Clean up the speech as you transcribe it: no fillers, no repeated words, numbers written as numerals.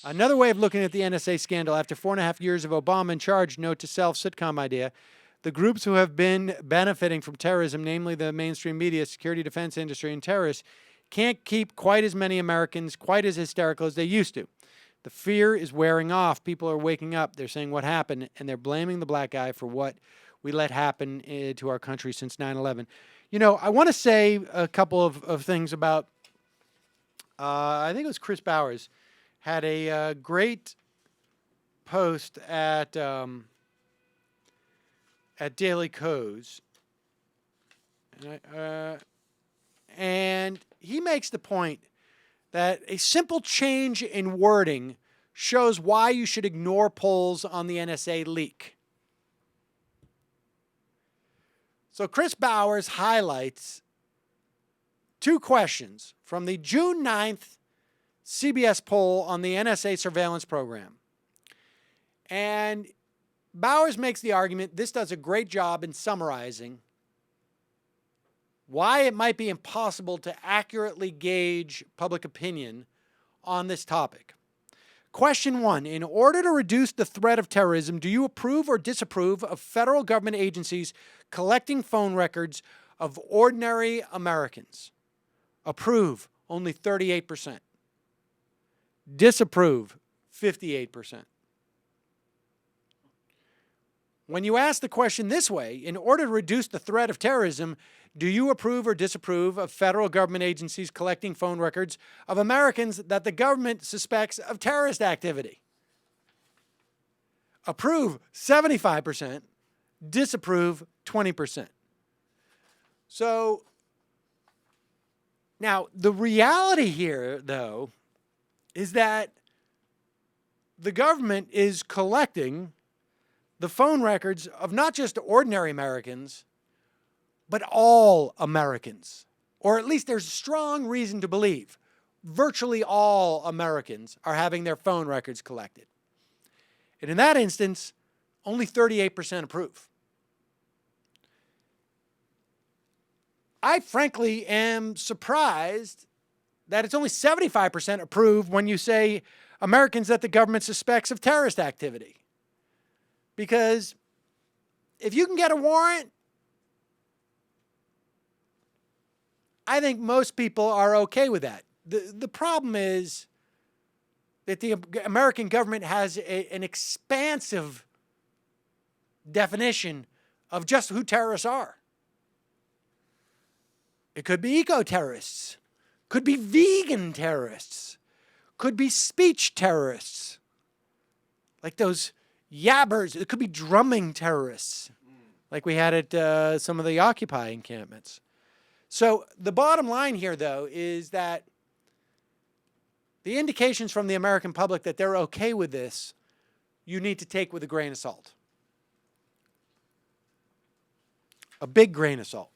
Another way of looking at the NSA scandal, after 4.5 years of Obama in charge, note to self, sitcom idea, the groups who have been benefiting from terrorism, namely the mainstream media, security defense industry, and terrorists, can't keep quite as many Americans quite as hysterical as they used to. The fear is wearing off. People are waking up. They're saying what happened, and they're blaming the black guy for what we let happen to our country since 9/11. You know, I want to say a couple of things about, I think it was Chris Bowers, had a great post at Daily Kos. And he makes the point that a simple change in wording shows why you should ignore polls on the NSA leak. So Chris Bowers highlights two questions from the June 9th CBS poll on the NSA surveillance program. And Bowers makes the argument this does a great job in summarizing why it might be impossible to accurately gauge public opinion on this topic. Question 1, in order to reduce the threat of terrorism, do you approve or disapprove of federal government agencies collecting phone records of ordinary Americans? Approve, only 38%. Disapprove, 58%. When you ask the question this way, in order to reduce the threat of terrorism, do you approve or disapprove of federal government agencies collecting phone records of Americans that the government suspects of terrorist activity? Approve, 75%. Disapprove, 20%. So, now, the reality here, though, is that the government is collecting the phone records of not just ordinary Americans, but all Americans. Or at least there's strong reason to believe virtually all Americans are having their phone records collected. And in that instance, only 38% approve. I frankly am surprised that it's only 75% approve when you say Americans that the government suspects of terrorist activity. Because if you can get a warrant, I think most people are okay with that. The problem is that the American government has an expansive definition of just who terrorists are. It could be eco-terrorists, could be vegan terrorists, could be speech terrorists, like those yabbers. It could be drumming terrorists, like we had at some of the Occupy encampments. So the bottom line here, though, is that the indications from the American public that they're okay with this, you need to take with a grain of salt. A big grain of salt.